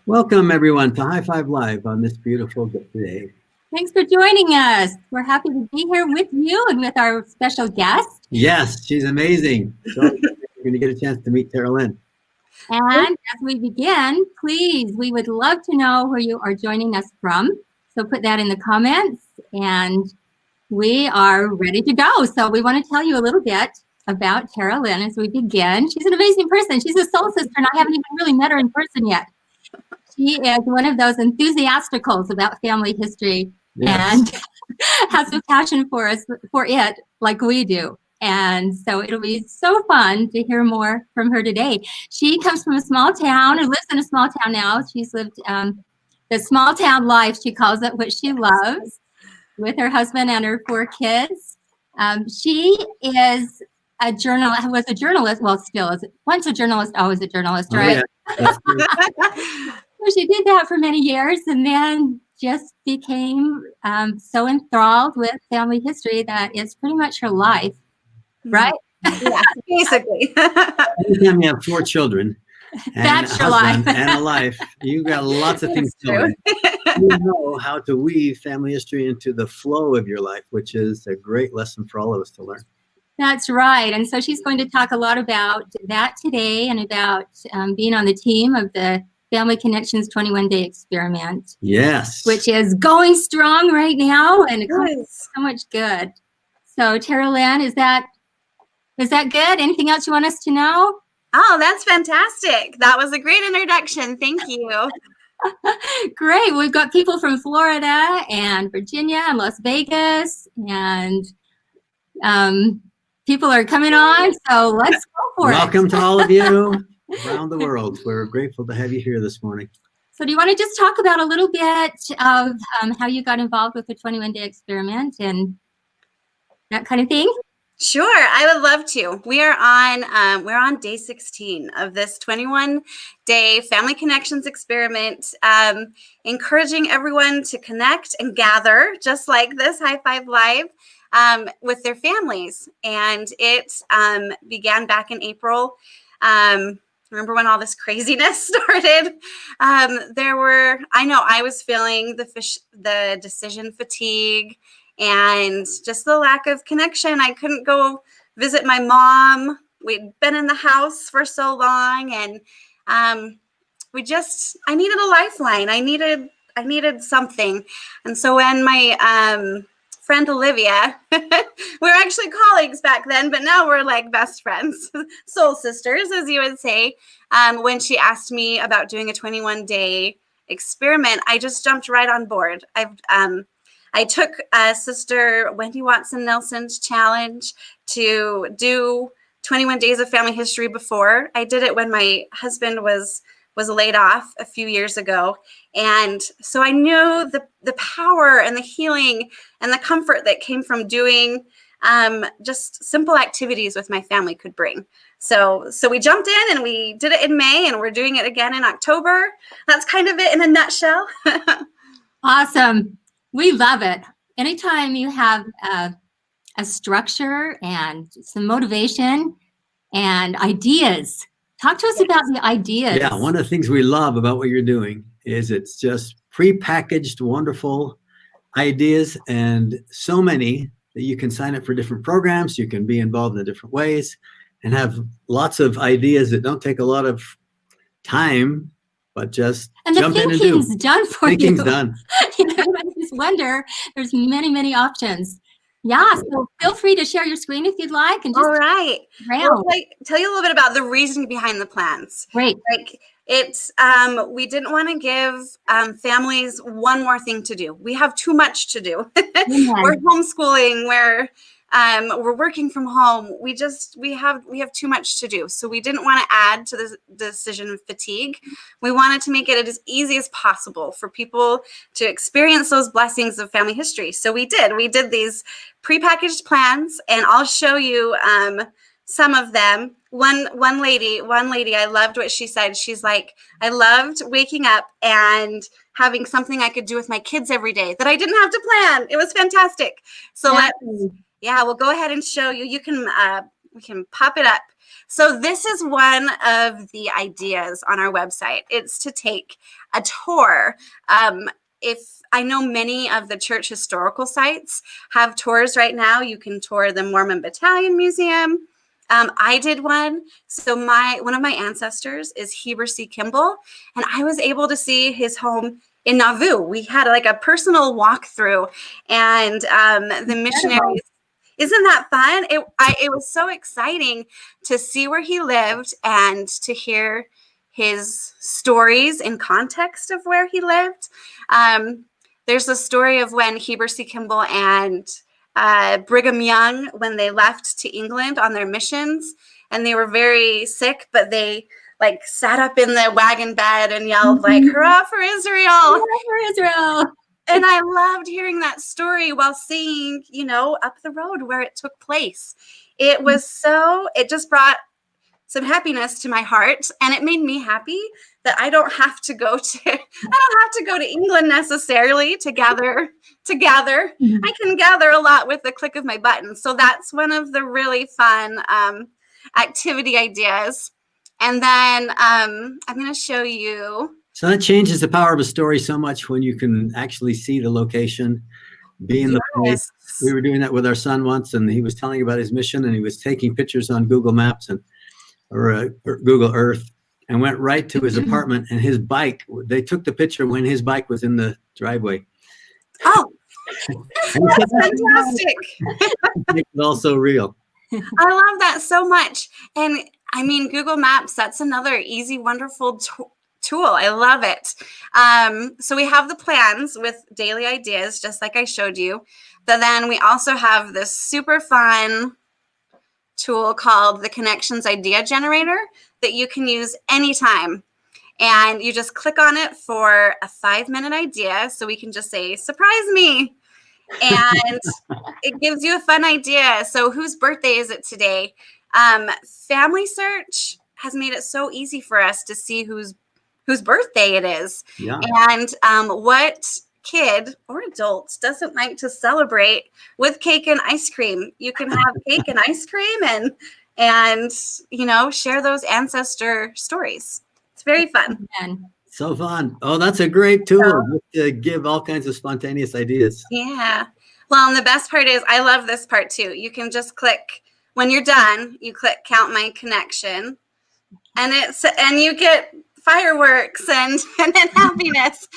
Welcome, everyone, to High Five Live on this beautiful day. Thanks for joining us. We're happy to be here with you and with our special guest. Yes, she's amazing. So you're going to get a chance to meet Taralyn. And as we begin, please, we would love to know where you are joining us from. So put that in the comments, and we are ready to go. So we want to tell you a little bit about Taralyn as we begin. She's an amazing person. She's a soul sister, and I haven't even really met her in person yet. She is one of those enthusiasticals about family history. Yes. And has a passion for it like we do. And so it'll be so fun to hear more from her today. She comes from a small town and lives in a small town now. She's lived the small town life, she calls it, which she loves, with her husband and her 4 kids. She is was a journalist, well, still is. Once a journalist, always a journalist, right? Oh, yeah. So she did that for many years and then just became so enthralled with family history that it's pretty much her life, right? Yeah, basically. Anytime you have 4 children and that's a your husband life. and a life, you've got lots of things to learn. You know how to weave family history into the flow of your life, which is a great lesson for all of us to learn. That's right. And so she's going to talk a lot about that today and about being on the team of the Family Connections 21-day experiment. Yes. Which is going strong right now and so much good. So Taralyn, is that good? Anything else you want us to know? Oh, that's fantastic. That was a great introduction. Thank you. Great. We've got people from Florida and Virginia and Las Vegas, and people are coming on. So let's go for it. Welcome to all of you around the world. We're grateful to have you here this morning. So do you want to just talk about a little bit of how you got involved with the 21-day experiment and that kind of thing? Sure, I would love to. We're on day 16 of this 21-day Family Connections experiment, encouraging everyone to connect and gather, just like this High Five Live, with their families. And it began back in April. Remember when all this craziness started? I was feeling the decision fatigue and just the lack of connection. I couldn't go visit my mom. We'd been in the house for so long, and I needed a lifeline. I needed something. And so when my friend Olivia, we were actually colleagues back then, but now we're like best friends, soul sisters, as you would say. When she asked me about doing a 21-day experiment, I just jumped right on board. I took Sister Wendy Watson Nelson's challenge to do 21 days of family history before. I did it when my husband was laid off a few years ago. And so I knew the power and the healing and the comfort that came from doing just simple activities with my family could bring. So we jumped in and we did it in May, and we're doing it again in October. That's kind of it in a nutshell. Awesome. We love it. Anytime you have a structure and some motivation and ideas, talk to us about the ideas. Yeah, one of the things we love about what you're doing is it's just pre-packaged, wonderful ideas, and so many that you can sign up for different programs. You can be involved in different ways and have lots of ideas that don't take a lot of time, but just jump in and do. And the thinking's done for you. Thinking's done. I just wonder, there's many, many options. Yeah, so feel free to share your screen if you'd like. And just all right. Well, tell you a little bit about the reasoning behind the plans. Great. Like it's, we didn't want to give families one more thing to do. We have too much to do. We're homeschooling. We're working from home. We have too much to do. So we didn't want to add to the decision fatigue. We wanted to make it as easy as possible for people to experience those blessings of family history. So we did these prepackaged plans, and I'll show you some of them. One lady, I loved what she said. She's like, I loved waking up and having something I could do with my kids every day that I didn't have to plan. It was fantastic. So we'll go ahead and show you. We can pop it up. So this is one of the ideas on our website. It's to take a tour. If I know many of the church historical sites have tours right now. You can tour the Mormon Battalion Museum. I did one. So one of my ancestors is Heber C. Kimball, and I was able to see his home in Nauvoo. We had like a personal walkthrough, and the missionaries. Isn't that fun? It was so exciting to see where he lived and to hear his stories in context of where he lived. There's a story of when Heber C. Kimball and Brigham Young, when they left to England on their missions, and they were very sick, but they like sat up in the wagon bed and yelled like, "Hurrah for Israel! Hurrah for Israel!" And I loved hearing that story while seeing, up the road where it took place. It just brought some happiness to my heart, and it made me happy that I don't have to go to England necessarily to gather. Mm-hmm. I can gather a lot with the click of my button. So that's one of the really fun activity ideas. And then I'm going to show you. So that changes the power of a story so much when you can actually see the location, be in the place. We were doing that with our son once, and he was telling about his mission, and he was taking pictures on Google Maps or Google Earth, and went right to his apartment, and his bike. They took the picture when his bike was in the driveway. Oh, that's fantastic! It's also real. I love that so much, and I mean, Google Maps. That's another easy, wonderful tool. I love it. So we have the plans with daily ideas, just like I showed you. But then we also have this super fun tool called the Connections Idea Generator that you can use anytime. And you just click on it for a 5-minute idea. So we can just say, "Surprise me." And it gives you a fun idea. So whose birthday is it today? Family Search has made it so easy for us to see whose birthday it is. Yeah. And what kid or adult doesn't like to celebrate with cake and ice cream? You can have cake and ice cream and share those ancestor stories. It's very fun. So fun. Oh, that's a great tool to give all kinds of spontaneous ideas. Yeah. Well, and the best part is I love this part too. You can just click when you're done, you click Count My Connection, and you get fireworks and happiness.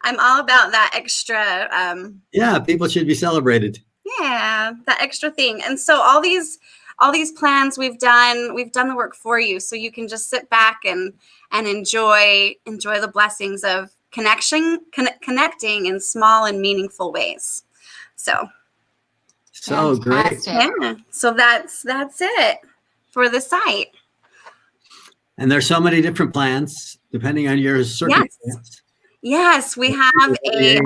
I'm all about that extra. Yeah, people should be celebrated. Yeah, that extra thing. And so all these plans we've done the work for you, so you can just sit back and enjoy the blessings of connecting in small and meaningful ways. So great. Yeah. So that's it for the site. And there's so many different plans depending on your circumstance. Yes, we have a.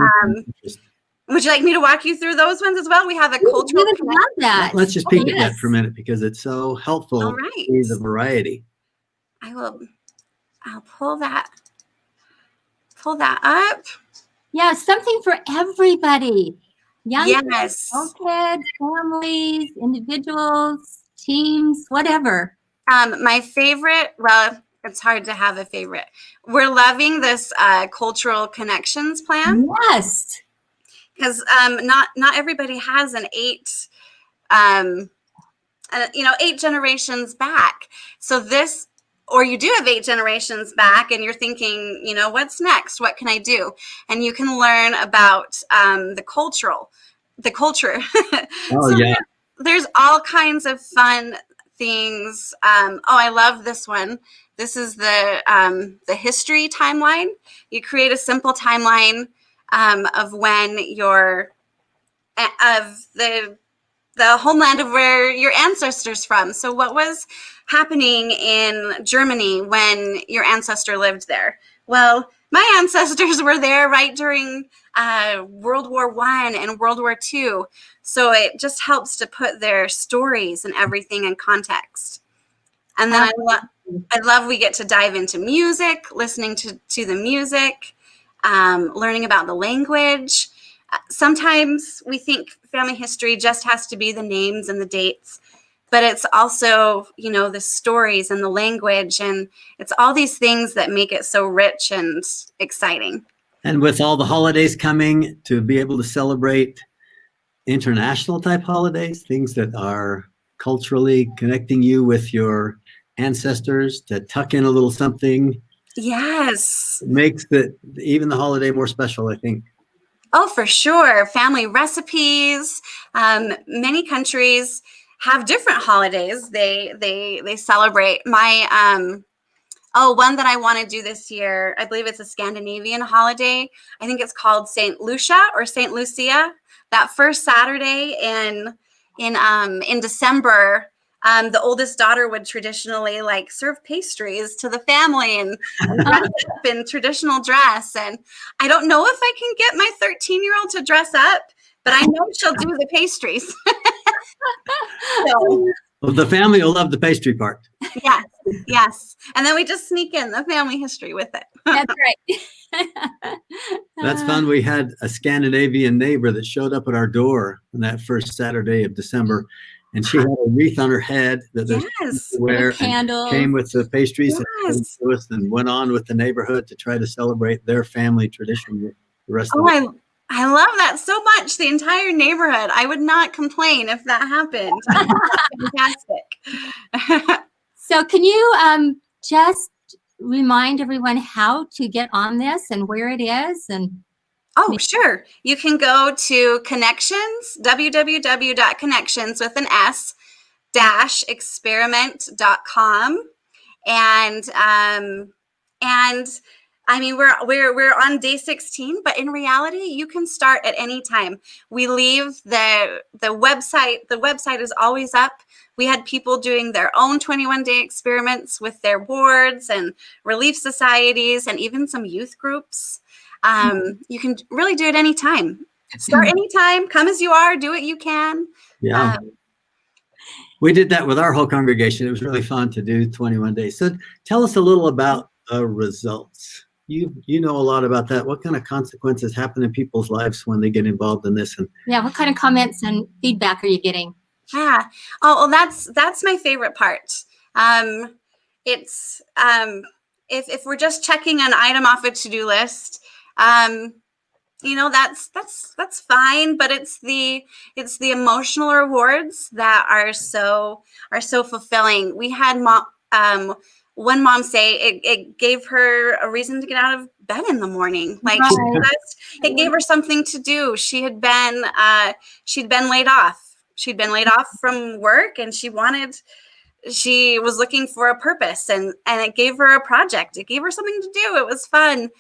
Would you like me to walk you through those ones as well? We have a cultural. We would love that. Let's just peek at that for a minute because it's so helpful All right. to see the variety. I'll pull that up. Yeah, something for everybody. Young Yes. kids, old kids, families, individuals, teams, whatever. My favorite, well, it's hard to have a favorite. We're loving this cultural connections plan. Yes. Because not everybody has an 8 generations back. So this, or you do have 8 generations back and you're thinking, what's next? What can I do? And you can learn about the culture. Oh, so yeah. There's all kinds of fun things. I love this one. This is the history timeline. You create a simple timeline of when of the homeland of where your ancestors from. So what was happening in Germany when your ancestor lived there? Well, my ancestors were there right during World War I and World War II. So it just helps to put their stories and everything in context. And then I love we get to dive into music, listening to the music, learning about the language. Sometimes we think family history just has to be the names and the dates, but it's also, the stories and the language, and it's all these things that make it so rich and exciting. And with all the holidays coming, to be able to celebrate international type holidays, things that are culturally connecting you with your ancestors, to tuck in a little something. Yes. Makes even the holiday more special, I think. Oh, for sure. Family recipes. Many countries have different holidays they celebrate. One that I want to do this year, I believe it's a Scandinavian holiday. I think it's called Saint Lucia or Saint Lucia. That first Saturday in December, the oldest daughter would traditionally serve pastries to the family and dress up in traditional dress. And I don't know if I can get my 13-year-old to dress up, but I know she'll do the pastries. So, well, the family will love the pastry part. Yes. And then we just sneak in the family history with it. That's right. That's fun. We had a Scandinavian neighbor that showed up at our door on that first Saturday of December, and she had a wreath on her head that wear, candles, came with the pastries, yes. and went on with the neighborhood to try to celebrate their family tradition the rest of the week. I love that so much. The entire neighborhood. I would not complain if that happened. Fantastic. So can you just remind everyone how to get on this and where it is? And oh, sure. You can go to Connections, www.connections with an S -experiment.com. And I mean, we're on day 16, but in reality, you can start at any time. We leave the website. The website is always up. We had people doing their own 21-day experiments with their wards and relief societies and even some youth groups. You can really do it anytime. Start anytime. Come as you are. Do what you can. Yeah. We did that with our whole congregation. It was really fun to do 21 days. So tell us a little about the results. You know a lot about that. What kind of consequences happen in people's lives when they get involved in this? And what kind of comments and feedback are you getting? Yeah. Oh, well, that's my favorite part. It's if we're just checking an item off a to-do list, that's fine. But it's the emotional rewards that are so fulfilling. We had one mom say it gave her a reason to get out of bed in the morning. It gave her something to do. She'd been laid off. She'd been laid off from work, and she was looking for a purpose, and it gave her a project. It gave her something to do. It was fun.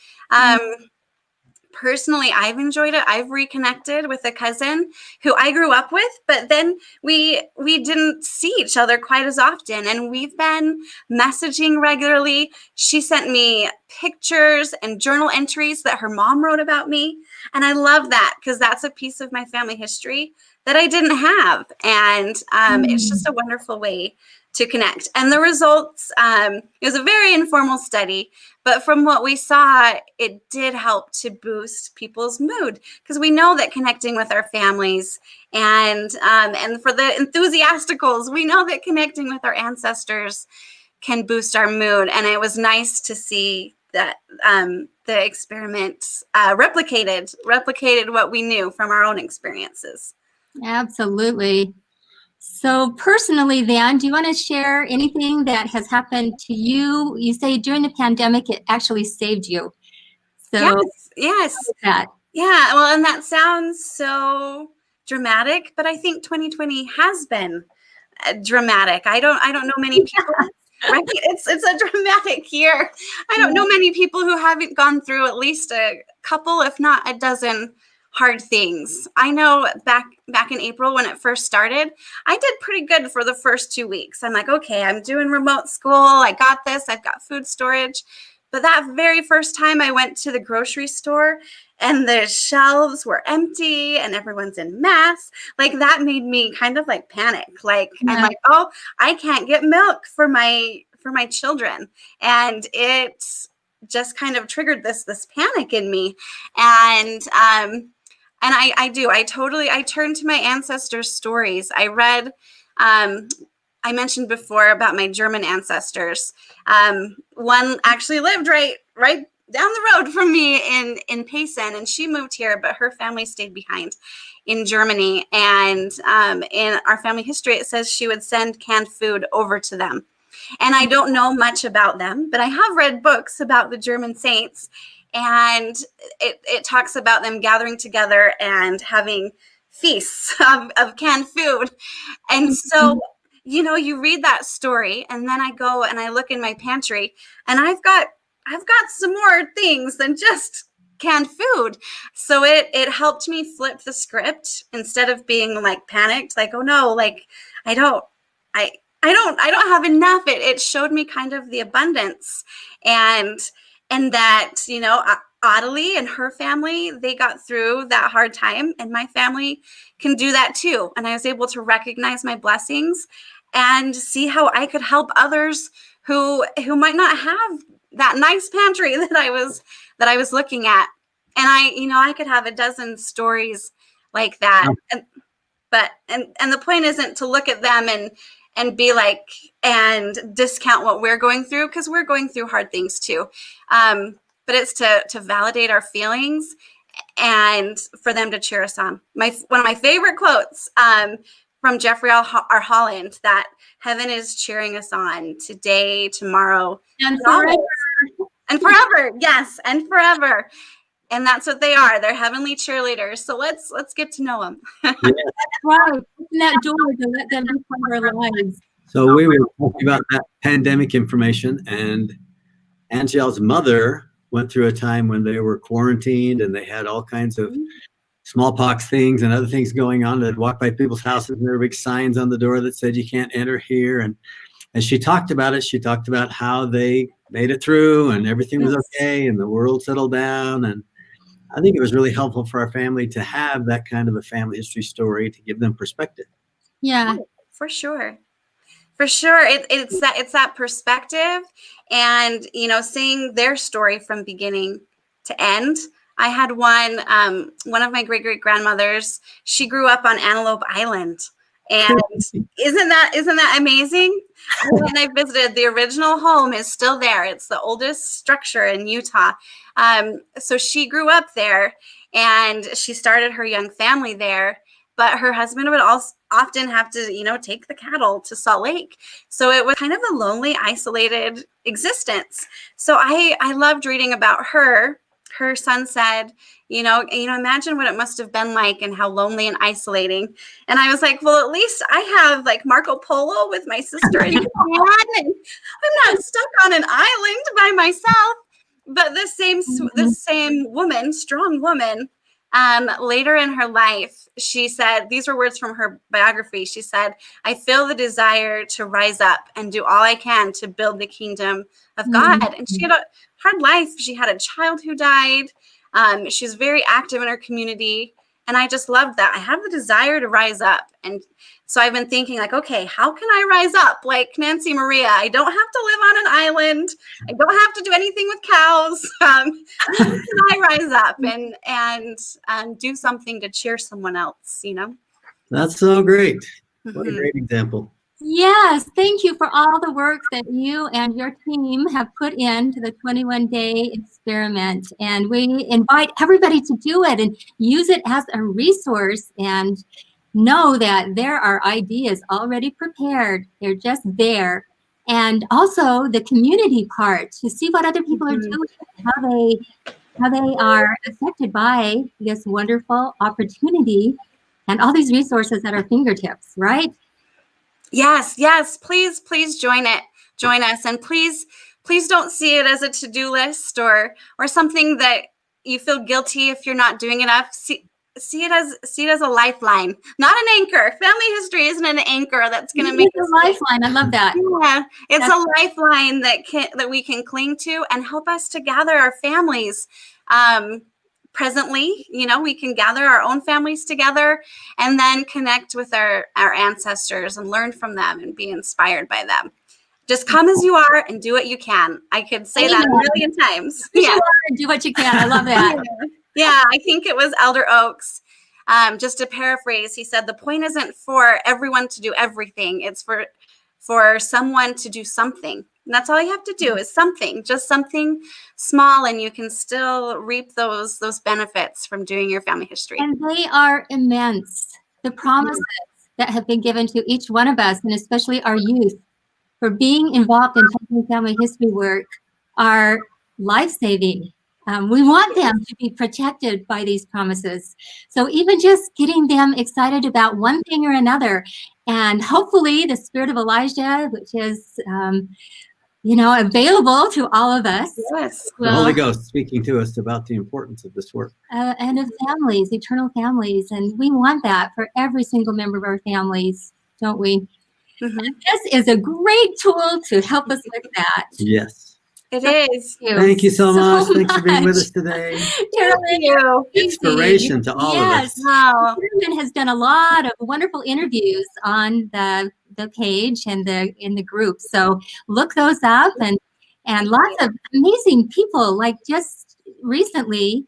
Personally, I've enjoyed it. I've reconnected with a cousin who I grew up with, but then we didn't see each other quite as often, and we've been messaging regularly. She sent me pictures and journal entries that her mom wrote about me, and I love that because that's a piece of my family history that I didn't have, and it's just a wonderful way to connect. And the results, it was a very informal study, but from what we saw, it did help to boost people's mood, because we know that connecting with our families and for the enthusiasticals, we know that connecting with our ancestors can boost our mood. And it was nice to see that the experiments replicated what we knew from our own experiences. Absolutely. So personally then, do you want to share anything that has happened to you? You say during the pandemic, it actually saved you. So yes. That. Yeah, well, and that sounds so dramatic, but I think 2020 has been dramatic. I don't know many people, right? It's a dramatic year. I don't know many people who haven't gone through at least a couple, if not a dozen, hard things. I know back in April when it first started, I did pretty good for the first 2 weeks. I'm like, okay, I'm doing remote school. I got this. I've got food storage. But that very first time I went to the grocery store and the shelves were empty and everyone's in masks, that made me kind of panic. I'm like, oh, I can't get milk for my children. And it just kind of triggered this panic in me. And I turned to my ancestors' stories. I read I mentioned before about my German ancestors. One actually lived right down the road from me in Payson, and she moved here, but her family stayed behind in Germany. And in our family history, it says she would send canned food over to them. And I don't know much about them, but I have read books about the German saints, and it talks about them gathering together and having feasts of canned food. And so, you read that story, and then I go and I look in my pantry, and I've got some more things than just canned food. So it helped me flip the script instead of being like panicked, like, oh no, like I don't have enough. It showed me kind of the abundance, and that, Adelie and her family, they got through that hard time, and my family can do that too. And I was able to recognize my blessings and see how I could help others who might not have that nice pantry that I was looking at. And I could have a dozen stories like that. But the point isn't to look at them and be like, and discount what we're going through, because we're going through hard things too. But it's to validate our feelings and for them to cheer us on. One of my favorite quotes from Jeffrey R. Holland, that heaven is cheering us on today, tomorrow, and forever. And forever. Yes, and forever. And that's what they are. They're heavenly cheerleaders. So let's get to know them. That's right. Open that door to let them be part of our lives. So we were talking about that pandemic information, and Angelle's mother went through a time when they were quarantined and they had all kinds of smallpox things and other things going on. They'd walk by people's houses and there were big signs on the door that said you can't enter here. And as she talked about it, she talked about how they made it through and everything was okay and the world settled down. And I think it was really helpful for our family to have that kind of a family history story to give them perspective. Yeah, for sure. For sure. It's that perspective, and, seeing their story from beginning to end. I had one of my great-great-grandmothers, she grew up on Antelope Island. And isn't that amazing? When I visited, the original home is still there. It's the oldest structure in Utah. So she grew up there, and she started her young family there. But her husband would also often have to, take the cattle to Salt Lake. So it was kind of a lonely, isolated existence. So I loved reading about her. Her son said, imagine what it must have been like and how lonely and isolating. And I was like, well, at least I have like Marco Polo with my sister and Japan, and I'm not stuck on an island by myself. But this same woman, strong woman, later in her life, she said, these were words from her biography. She said, I feel the desire to rise up and do all I can to build the kingdom of God. And she had a hard life. She had a child who died. She was very active in her community. And I just loved that. I have the desire to rise up. And so I've been thinking like, okay, how can I rise up like Nancy Maria? I don't have to live on an island. I don't have to do anything with cows. How can I rise up and do something to cheer someone else, That's so great. What a great example. Yes, thank you for all the work that you and your team have put into the 21-day experiment. And we invite everybody to do it and use it as a resource, and know that there are ideas already prepared. They're just there. And also the community part, to see what other people are doing, how they are affected by this wonderful opportunity and all these resources at our fingertips, right? Yes. Please join us. And please don't see it as a to-do list or something that you feel guilty if you're not doing enough. See it as a lifeline, not an anchor. Family history isn't an anchor that's going to make a lifeline. I love that. Yeah, it's a lifeline that we can cling to and help us to gather our families. Presently, we can gather our own families together and then connect with our ancestors and learn from them and be inspired by them. Just come as you are and do what you can. I could say that a million times. Yeah, do what you can. I love that. Yeah, I think it was Elder Oaks. Just to paraphrase, he said, the point isn't for everyone to do everything. It's for for someone to do something. And that's all you have to do is something, just something small, and you can still reap those benefits from doing your family history. And they are immense. The promises that have been given to each one of us, and especially our youth, for being involved in family history work are life-saving. We want them to be protected by these promises. So even just getting them excited about one thing or another, and hopefully the spirit of Elijah, which is, available to all of us. Yes. The Holy Ghost speaking to us about the importance of this work. And of families, eternal families. And we want that for every single member of our families, don't we? Mm-hmm. This is a great tool to help us with that. Yes. It is. Thank you so much. Thanks for being with us today. Taralyn, Inspiration to all of us. Wow. Taralyn has done a lot of wonderful interviews on the page and in the group. So look those up, and lots of amazing people. Like just recently,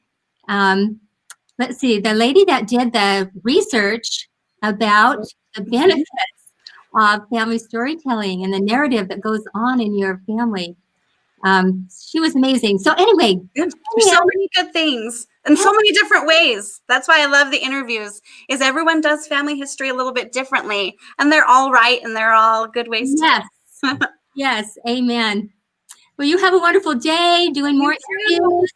let's see, the lady that did the research about the benefits of family storytelling and the narrative that goes on in your family. She was amazing. So anyway, there's so many good things and so many different ways. That's why I love the interviews, is everyone does family history a little bit differently, and they're all right and they're all good ways to do it. Yes, amen. Well, you have a wonderful day doing more interviews.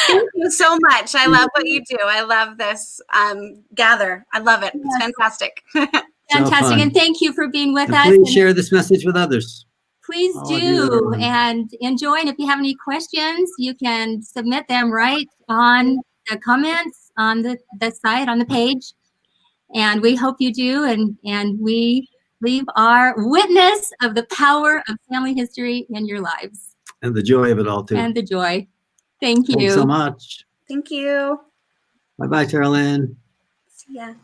Thank you so much. I love what you do. I love this gather. I love it. It's fantastic. Fantastic. And thank you for being with us. Please share this message with others. Please do, and enjoy. And if you have any questions, you can submit them right on the comments on the site, on the page. And we hope you do, and we leave our witness of the power of family history in your lives. And the joy of it all, too. And the joy. Thank you. Thanks so much. Thank you. Bye-bye, Taralyn. See ya.